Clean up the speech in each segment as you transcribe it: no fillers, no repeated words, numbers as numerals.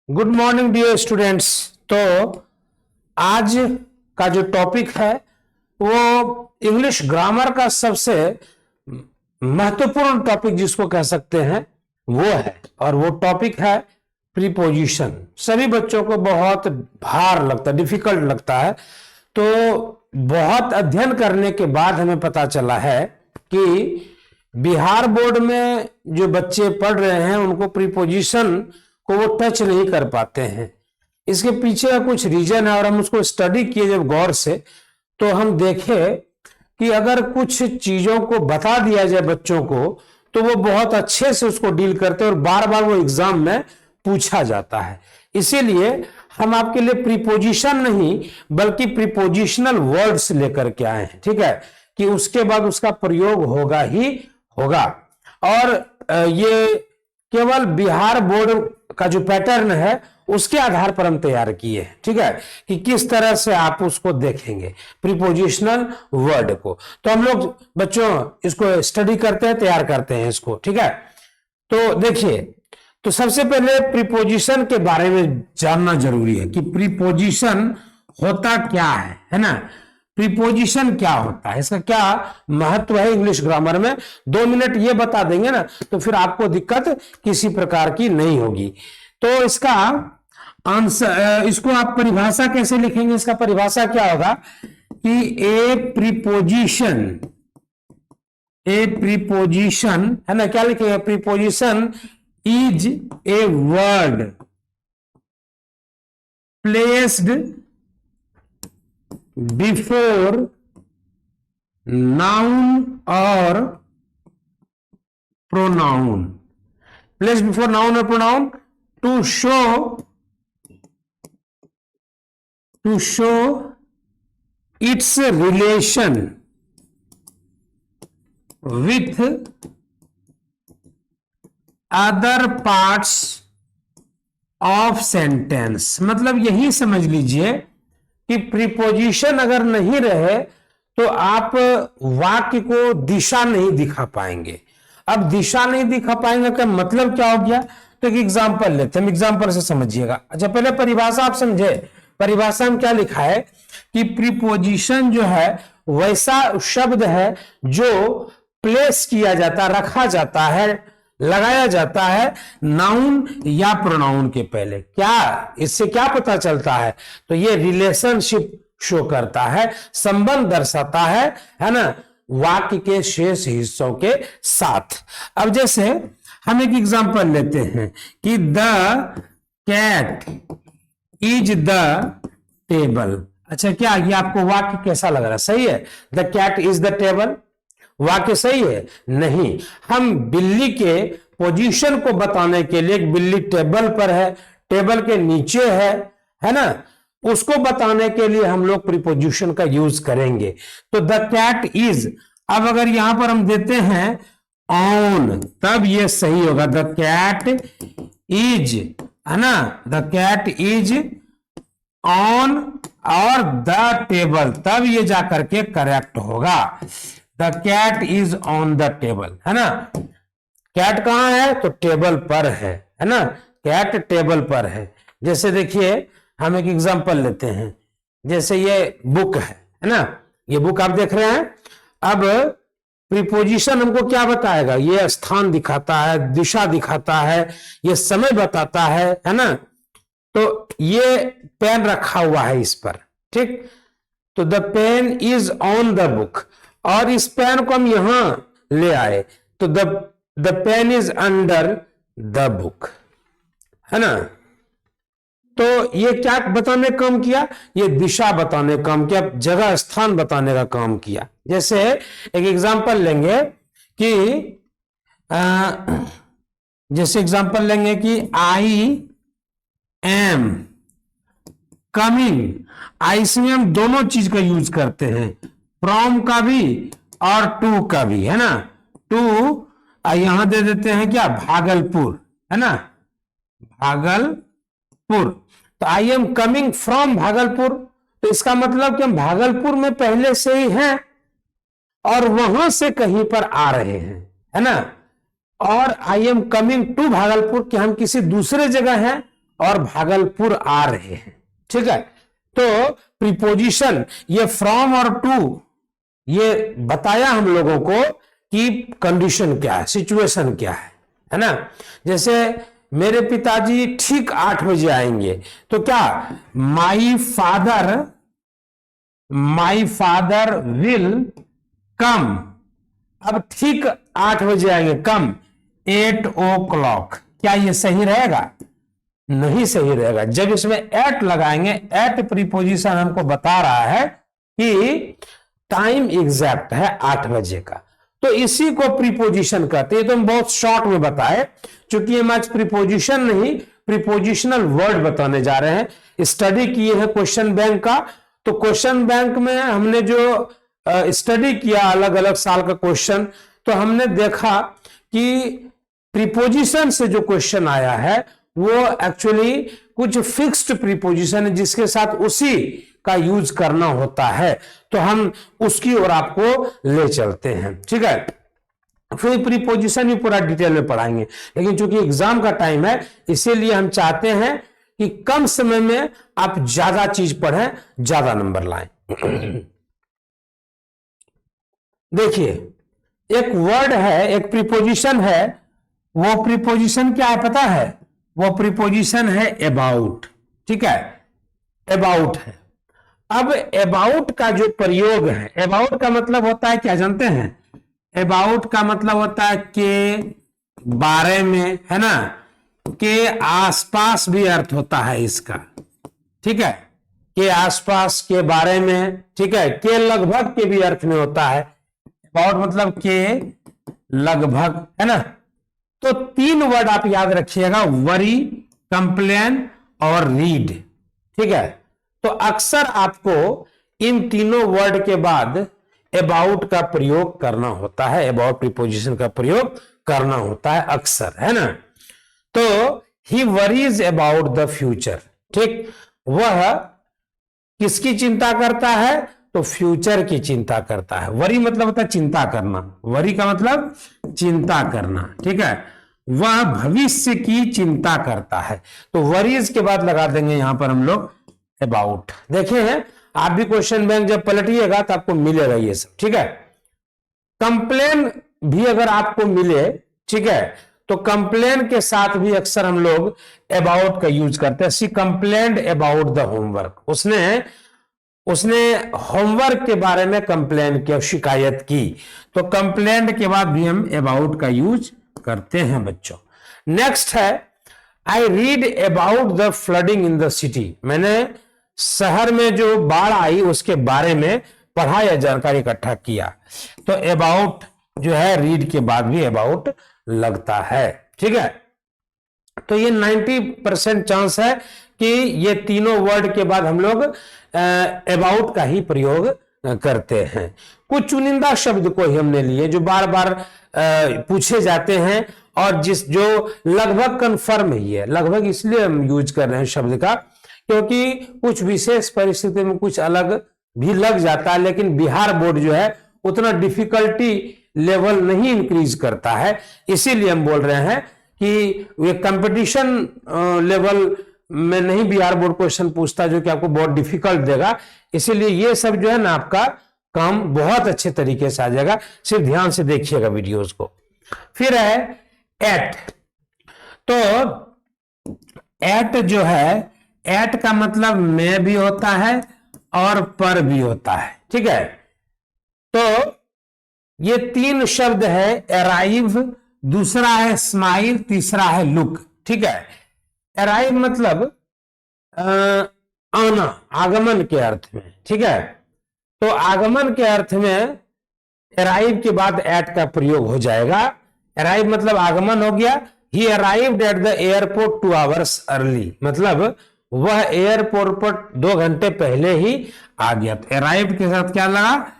Good morning dear students. तो आज का जो टॉपिक है वो इंग्लिश ग्रामर का सबसे महत्वपूर्ण टॉपिक जिसको कह सकते हैं वो है, और वो टॉपिक है प्रीपोजिशन। सभी बच्चों को बहुत भार लगता है, डिफिकल्ट लगता है। तो बहुत अध्ययन करने के बाद हमें पता चला है कि बिहार बोर्ड में जो बच्चे पढ़ रहे हैं उनको प्रीपोजिशन को वो टच नहीं कर पाते हैं। इसके पीछे का कुछ रीजन है और हम उसको स्टडी किए जब गौर से, तो हम देखे कि अगर कुछ चीजों को बता दिया जाए बच्चों को तो वो बहुत अच्छे से उसको डील करते हैं और बार बार वो एग्जाम में पूछा जाता है। इसीलिए हम आपके लिए प्रीपोजिशन नहीं बल्कि प्रीपोजिशनल वर्ड्स लेकर के आए हैं, ठीक है, कि उसके बाद उसका प्रयोग होगा ही होगा। और ये केवल बिहार बोर्ड का जो पैटर्न है उसके आधार पर हम तैयार किए हैं, ठीक है, कि किस तरह से आप उसको देखेंगे प्रीपोजिशनल वर्ड को। तो हम लोग बच्चों इसको स्टडी करते हैं, तैयार करते हैं इसको, ठीक है। तो देखिए, तो सबसे पहले प्रीपोजिशन के बारे में जानना जरूरी है कि प्रीपोजिशन होता क्या है ना। प्रीपोजिशन क्या होता है, इसका क्या महत्व है इंग्लिश ग्रामर में, 2 मिनट ये बता देंगे ना तो फिर आपको दिक्कत किसी प्रकार की नहीं होगी। तो इसका आंसर, इसको आप परिभाषा कैसे लिखेंगे, इसका परिभाषा क्या होगा कि ए प्रीपोजिशन है ना, क्या लिखेंगे, preposition is a word placed before noun और प्रोनाउन, प्लेस्ड बिफोर नाउन और pronoun to show its relation with other parts of sentence। मतलब यही समझ लीजिए कि प्रीपोजिशन अगर नहीं रहे तो आप वाक्य को दिशा नहीं दिखा पाएंगे। अब दिशा नहीं दिखा पाएंगे का मतलब क्या हो गया, तो एक एग्जांपल लेते हैं, एग्जांपल से समझिएगा। अच्छा, पहले परिभाषा आप समझे। परिभाषा में क्या लिखा है कि प्रीपोजिशन जो है वैसा शब्द है जो प्लेस किया जाता, रखा जाता है, लगाया जाता है नाउन या प्रोनाउन के पहले। क्या इससे क्या पता चलता है, तो ये रिलेशनशिप शो करता है, संबंध दर्शाता है ना, वाक्य के शेष हिस्सों के साथ। अब जैसे हम एक एग्जांपल लेते हैं कि the cat is the table. अच्छा, क्या ये आपको वाक्य कैसा लग रहा है, सही है? The cat is the table, वाक्य सही है? नहीं, हम बिल्ली के पोजीशन को बताने के लिए, एक बिल्ली टेबल पर है, टेबल के नीचे है ना, उसको बताने के लिए हम लोग प्रीपोजिशन का यूज करेंगे। तो द कैट इज, अब अगर यहां पर हम देते हैं ऑन तब ये सही होगा, द कैट इज, है ना, द कैट इज ऑन, और द टेबल तब ये जाकर के करेक्ट होगा। The cat is on the table, है ना। कैट कहां है, तो टेबल पर है ना, कैट टेबल पर है। जैसे देखिए हम एक एग्जांपल लेते हैं, जैसे ये बुक है ना, ये बुक आप देख रहे हैं। अब प्रीपोजिशन हमको क्या बताएगा, ये स्थान दिखाता है, दिशा दिखाता है, ये समय बताता है ना। तो ये पेन रखा हुआ है इस पर, ठीक, तो the pen is on the book, और इस पेन को हम यहां ले आए तो the pen is under the book, है ना। तो ये क्या बताने का काम किया, ये दिशा बताने का काम किया, जगह स्थान बताने का काम किया। जैसे एक एग्जांपल लेंगे कि जैसे एग्जांपल लेंगे कि आई एम कमिंग, इसमें हम दोनों चीज का यूज करते हैं, फ्रॉम का भी और टू का भी, है ना। टू यहां दे देते हैं क्या, भागलपुर, है ना, भागलपुर। तो आई एम कमिंग फ्रॉम भागलपुर, तो इसका मतलब कि हम भागलपुर में पहले से ही हैं और वहां से कहीं पर आ रहे हैं, है ना। और I am coming to Bhagalpur, कि हम किसी दूसरे जगह हैं और भागलपुर आ रहे हैं। ठीक है, तो प्रीपोजिशन ये फ्रॉम और टू ये बताया हम लोगों को कि कंडीशन क्या है, सिचुएशन क्या है ना। जैसे मेरे पिताजी ठीक 8 बजे आएंगे, तो क्या माई फादर विल कम। अब ठीक 8 बजे आएंगे, कम 8 o'clock, क्या ये सही रहेगा? नहीं सही रहेगा। जब इसमें एट लगाएंगे, एट प्रीपोजिशन हमको बता रहा है कि टाइम एग्जैक्ट है 8 बजे का, तो इसी को प्रीपोजिशन कहते हैं। तो हम बहुत शॉर्ट में बताए, क्योंकि हम आज प्रीपोजिशन नहीं प्रीपोजिशनल वर्ड बताने जा रहे हैं। स्टडी किए हैं क्वेश्चन बैंक का, तो क्वेश्चन बैंक में हमने जो स्टडी किया अलग अलग साल का क्वेश्चन, तो हमने देखा कि प्रीपोजिशन से जो क्वेश्चन आया है वो एक्चुअली कुछ फिक्स्ड प्रीपोजिशन है जिसके साथ उसी का यूज करना होता है, तो हम उसकी ओर आपको ले चलते हैं। ठीक है, फिर प्रीपोजिशन भी पूरा डिटेल में पढ़ाएंगे, लेकिन चूंकि एग्जाम का टाइम है इसीलिए हम चाहते हैं कि कम समय में आप ज्यादा चीज पढ़ें, ज्यादा नंबर लाएं। देखिए, एक वर्ड है, एक प्रीपोजिशन है, वो प्रीपोजिशन क्या है पता है? वो प्रीपोजिशन है अबाउट। ठीक है, अबाउट है। अब अबाउट का जो प्रयोग है, अबाउट का मतलब होता है क्या जानते हैं? अबाउट का मतलब होता है के बारे में, है ना, के आसपास भी अर्थ होता है इसका। ठीक है, के आसपास, के बारे में, ठीक है, के लगभग के भी अर्थ में होता है। अबाउट मतलब के लगभग, है ना। तो 3 वर्ड आप याद रखिएगा, वरी, कंप्लेन और रीड। ठीक है, तो अक्सर आपको इन तीनों वर्ड के बाद अबाउट का प्रयोग करना होता है, अबाउट प्रीपोजिशन का प्रयोग करना होता है अक्सर, है ना। तो ही वरीज अबाउट द फ्यूचर। ठीक, वह किसकी चिंता करता है? तो फ्यूचर की चिंता करता है। वरी मतलब होता है चिंता करना, वरी का मतलब चिंता करना। ठीक है, वह भविष्य की चिंता करता है, तो वरीज के बाद लगा देंगे यहां पर हम लोग अबाउट। देखे हैं आप भी क्वेश्चन बैंक जब पलटिएगा तो आपको मिलेगा ये सब। ठीक है, कंप्लेन भी अगर आपको मिले, ठीक है, तो कंप्लेन के साथ भी अक्सर हम लोग अबाउट का यूज करते हैं। She complained about the homework, उसने होमवर्क के बारे में कंप्लेन किया, शिकायत की, तो कंप्लेन के बाद भी हम अबाउट का यूज करते हैं बच्चों। नेक्स्ट है I read about the flooding in the city. मैंने शहर में जो बाढ़ आई उसके बारे में पढ़ा या जानकारी इकट्ठा किया, तो अबाउट जो है रीड के बाद भी अबाउट लगता है। ठीक है, तो ये 90% चांस है कि ये तीनों वर्ड के बाद हम लोग अबाउट का ही प्रयोग करते हैं। कुछ चुनिंदा शब्द को ही हमने लिए जो बार बार पूछे जाते हैं और जो लगभग कंफर्म ही है। लगभग इसलिए हम यूज कर रहे हैं शब्द का क्योंकि कुछ विशेष परिस्थिति में कुछ अलग भी लग जाता है, लेकिन बिहार बोर्ड जो है उतना डिफिकल्टी लेवल नहीं इंक्रीज करता है, इसीलिए हम बोल रहे हैं कि ये कंपटीशन लेवल में नहीं बिहार बोर्ड क्वेश्चन पूछता जो कि आपको बहुत डिफिकल्ट देगा। इसीलिए ये सब जो है ना आपका काम बहुत अच्छे तरीके से आ जाएगा, सिर्फ ध्यान से देखिएगा वीडियोस को। फिर है एट, तो एट जो है, एट का मतलब में भी होता है और पर भी होता है। ठीक है, तो ये 3 शब्द है, अराइव, दूसरा है स्माइल, तीसरा है लुक। ठीक है, अराइव मतलब आना, आगमन के अर्थ में। ठीक है, तो आगमन के अर्थ में अराइव के बाद एट का प्रयोग हो जाएगा। अराइव मतलब आगमन हो गया। ही arrived at the airport 2 hours early, मतलब वह एयरपोर्ट पर 2 घंटे पहले ही आ गया। तो अराइव्ड के साथ क्या लगा?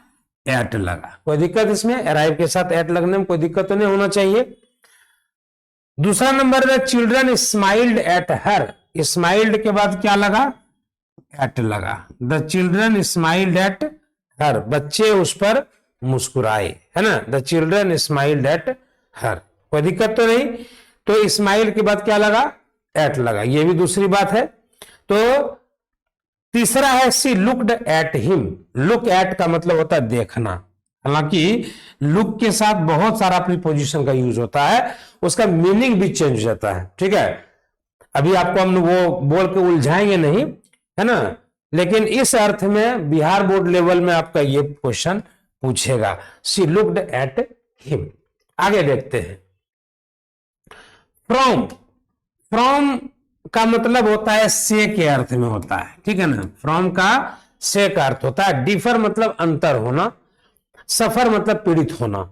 एट लगा। कोई दिक्कत इसमें? अराइव के साथ एट लगने में कोई दिक्कत तो नहीं होना चाहिए। दूसरा नंबर में children smiled at her, smiled के बाद क्या लगा? एट लगा। The children smiled at her, बच्चे उस पर मुस्कुराए, है ना। The children smiled at her, कोई दिक्कत तो नहीं। तो स्माइल के बाद क्या लगा? एट लगा, ये भी दूसरी बात है। तो तीसरा है she looked at him. Look at का मतलब होता है देखना, हालांकि लुक के साथ बहुत सारा प्रीपोजिशन का यूज होता है, उसका मीनिंग भी चेंज हो जाता है, ठीक है। अभी आपको हम वो बोल के उलझाएंगे नहीं, है ना, लेकिन इस अर्थ में बिहार बोर्ड लेवल में आपका ये क्वेश्चन पूछेगा, शी लुक्ड एट हिम। आगे देखते हैं, फ्रॉम। फ्रॉम का मतलब होता है से के अर्थ में होता है, ठीक है ना। फ्रॉम का से का अर्थ होता है, डिफर मतलब अंतर होना, सफर मतलब पीड़ित होना।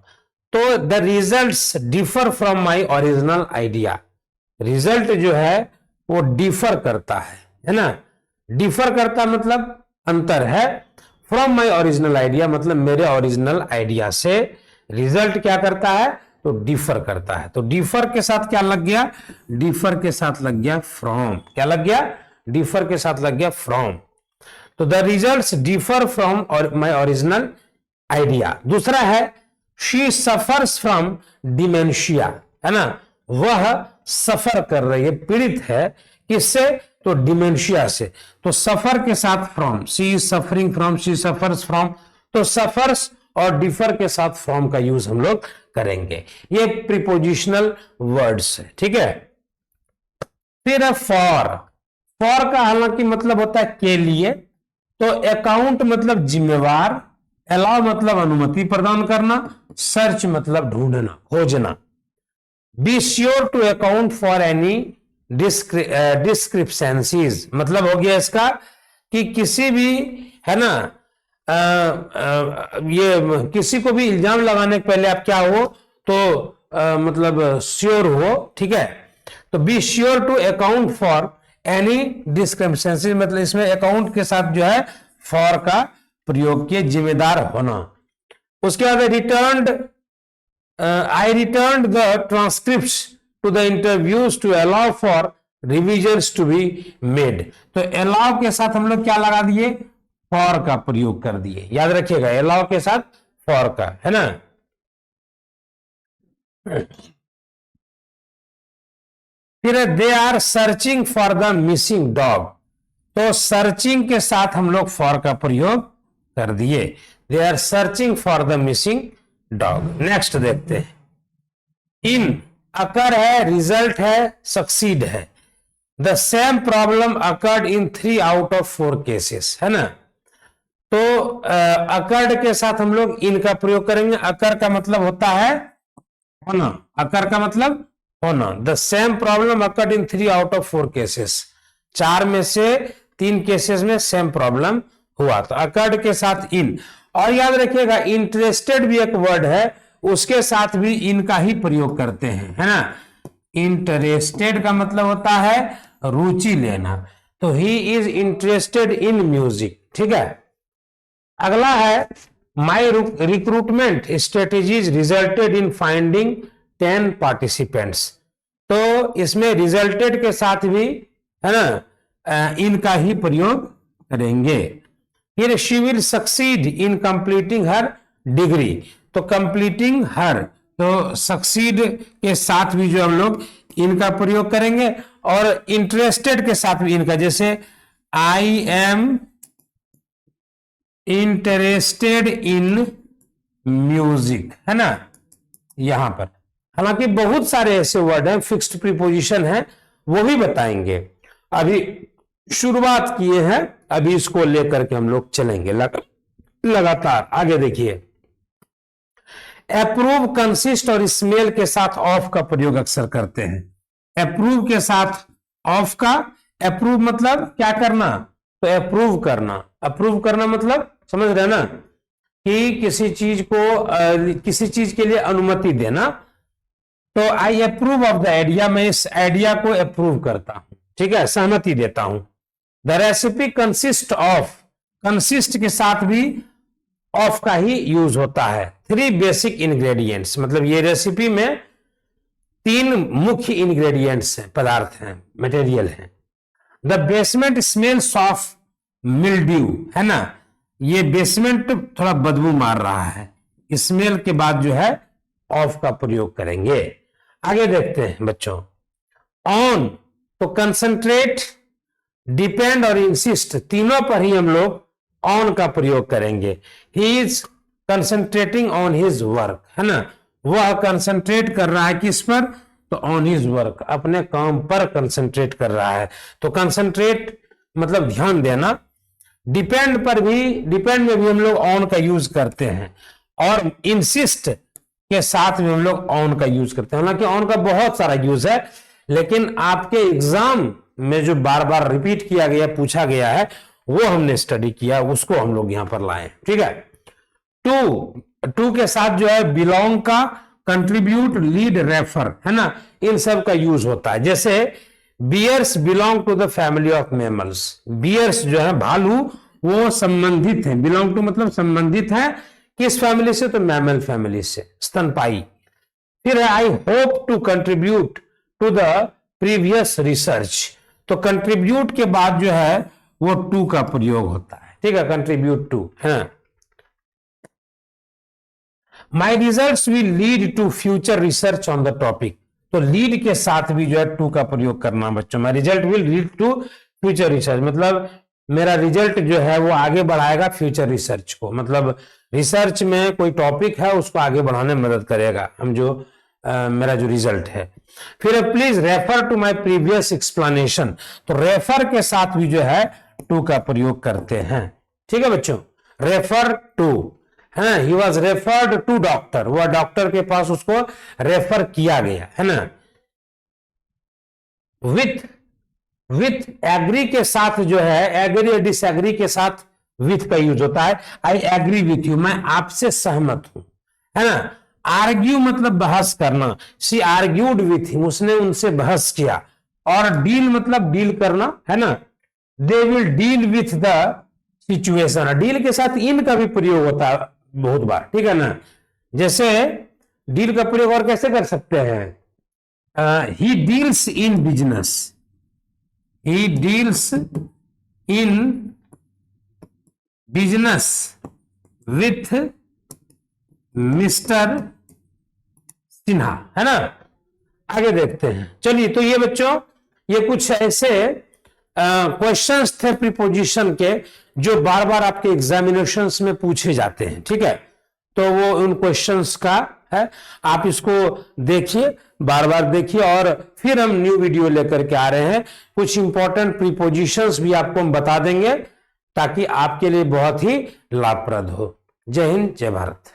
तो the results differ from my original idea. Result जो है वो डिफर करता है ना। डिफर करता मतलब अंतर है, फ्रॉम माय ओरिजिनल आइडिया मतलब मेरे ओरिजिनल आइडिया से रिजल्ट क्या करता है, तो डिफर करता है। तो डिफर के साथ क्या लग गया, डिफर के साथ लग गया फ्रॉम। क्या लग गया, डिफर के साथ लग गया फ्रॉम। तो the results differ from my original idea. दूसरा है शी सफर्स फ्रॉम डिमेंशिया, है ना, वह सफर कर रही है, पीड़ित है, किससे, तो डिमेंशिया से। तो सफर के साथ from, she is suffering from, she suffers from. तो सफर्स और डिफर के साथ फ्रॉम का यूज हम लोग करेंगे। ये प्रीपोजिशनल वर्ड्स है, ठीक है। फिर है फॉर। फॉर का हालांकि मतलब होता है के लिए। तो अकाउंट मतलब जिम्मेवार, अलाउ मतलब अनुमति प्रदान करना, सर्च मतलब ढूंढना, खोजना। Be sure to account for any discrepancies मतलब हो गया इसका कि किसी भी, है ना, ये किसी को भी इल्जाम लगाने के पहले आप क्या हो, तो मतलब श्योर हो, ठीक है। तो be sure to account for any discrepancies मतलब इसमें अकाउंट के साथ जो है फॉर का प्रयोग किए, जिम्मेदार होना। उसके बाद returned, I returned the transcripts to the interviews to allow for revisions to be made। तो allow के साथ हम लोग क्या लगा दिए, for का प्रयोग कर दिए, याद रखिएगा allow के साथ for का, है ना। फिर they are searching for the missing dog. तो सर्चिंग के साथ हम लोग for का प्रयोग कर दिए, they are searching for the missing dog. Next देखते हैं, इन अकर है, रिजल्ट है, सक्सीड है। The same problem occurred in 3 out of 4 cases, है ना। तो अकर्ड के साथ हम लोग इन का प्रयोग करेंगे। अकर का मतलब होता है होना, अकर का मतलब होना। The same problem occurred in 3 out of 4 cases, 4 में से 3 केसेस में सेम प्रॉब्लम हुआ, तो अकर्ड के साथ इन। और याद रखिएगा इंटरेस्टेड भी एक वर्ड है, उसके साथ भी इनका ही प्रयोग करते हैं, है ना। इंटरेस्टेड का मतलब होता है रुचि लेना, तो he is interested in music, ठीक है। अगला है my recruitment strategies resulted in finding 10 participants. तो इसमें रिजल्टेड के साथ भी, है ना, इनका ही प्रयोग करेंगे। फिर she will succeed in completing her degree. तो कंप्लीटिंग हर, तो सक्सीड के साथ भी जो हम लोग इनका प्रयोग करेंगे, और इंटरेस्टेड के साथ भी इनका, जैसे I am interested in music, है ना, यहां पर। हालांकि बहुत सारे ऐसे वर्ड हैं, फिक्स्ड प्रीपोजिशन है, वो भी बताएंगे। अभी शुरुआत किए हैं, अभी इसको लेकर के हम लोग चलेंगे लगातार। आगे देखिए, अप्रूव, कंसिस्ट और स्मेल के साथ ऑफ का प्रयोग अक्सर करते हैं। अप्रूव के साथ ऑफ का, अप्रूव मतलब क्या करना, तो अप्रूव करना। अप्रूव करना मतलब समझ रहे ना, कि किसी चीज को किसी चीज के लिए अनुमति देना। तो I approve of the idea, मैं इस आइडिया को अप्रूव करता हूं, ठीक है, सहमति देता हूं। The recipe consist of, consist के साथ भी ऑफ का ही यूज होता है। 3 बेसिक इंग्रेडिएंट्स मतलब ये रेसिपी में 3 मुख्य इंग्रेडिएंट्स हैं, पदार्थ हैं, मटेरियल हैं। The basement smells of mildew, है ना, ये बेसमेंट थोड़ा बदबू मार रहा है, स्मेल के बाद जो है ऑफ का प्रयोग करेंगे। आगे देखते हैं बच्चों, ऑन तो कंसंट्रेट, डिपेंड और इंसिस्ट तीनों पर ही हम लोग ऑन का प्रयोग करेंगे। He is concentrating on his work, है ना, वह कंसंट्रेट कर रहा है किस पर, तो ऑन हिज वर्क, अपने काम पर कंसंट्रेट कर रहा है। तो कंसंट्रेट मतलब ध्यान देना। डिपेंड पर भी, डिपेंड में भी हम लोग ऑन का यूज करते हैं, और इंसिस्ट के साथ में हम लोग ऑन का यूज करते हैं। हालांकि ऑन का बहुत सारा यूज है, लेकिन आपके एग्जाम में जो बार बार रिपीट किया गया, पूछा गया है, वो हमने स्टडी किया, उसको हम लोग यहां पर लाए। ठीक है। टू के साथ जो है बिलोंग का, कंट्रीब्यूट, लीड, रेफर, है ना, इन सब का यूज होता है। जैसे bears belong to the family of mammals, bears जो है भालू, वो संबंधित है, बिलोंग टू मतलब संबंधित है किस फैमिली से, तो मैमल फैमिली से, स्तनपाई। फिर है I hope to contribute to the previous research, तो कंट्रीब्यूट के बाद जो है वो टू का प्रयोग होता है। ठीक है, कंट्रीब्यूट टू है। My results will lead to future research on the topic, तो लीड के साथ भी जो है टू का प्रयोग करना बच्चों। My result will lead to future research, मतलब मेरा रिजल्ट जो है वो आगे बढ़ाएगा फ्यूचर रिसर्च को, मतलब रिसर्च में कोई टॉपिक है उसको आगे बढ़ाने में मदद करेगा हम जो मेरा जो रिजल्ट है। फिर please refer to my previous explanation, तो रेफर के साथ भी जो है टू का प्रयोग करते हैं। ठीक है बच्चों, रेफर टू है, he was referred to doctor, वह डॉक्टर के पास उसको रेफर किया गया, है ना। विथ एग्री के साथ जो है, एग्री और डिसएग्री के साथ विथ का यूज होता है। आई एग्री विथ यू, मैं आपसे सहमत हूं, है ना। आर्ग्यू मतलब बहस करना, शी आर्ग्यूड विथ हिम, उसने उनसे बहस किया। और डील मतलब डील करना, है ना, they will deal with the situation, deal के साथ इन का भी प्रयोग होता है बहुत बार। ठीक है ना, जैसे डील का प्रयोग और कैसे कर सकते हैं, he deals in business, he deals in business with mister Sinha, है ना। आगे देखते हैं, चलिए। तो ये बच्चों, ये कुछ ऐसे क्वेश्चंस थे प्रीपोजिशन के जो बार बार आपके एग्जामिनेशंस में पूछे जाते हैं। ठीक है, तो वो उन क्वेश्चंस का है, आप इसको देखिए, बार बार देखिए, और फिर हम न्यू वीडियो लेकर के आ रहे हैं। कुछ इंपॉर्टेंट प्रीपोजिशंस भी आपको हम बता देंगे ताकि आपके लिए बहुत ही लाभप्रद हो। जय हिंद, जय भारत।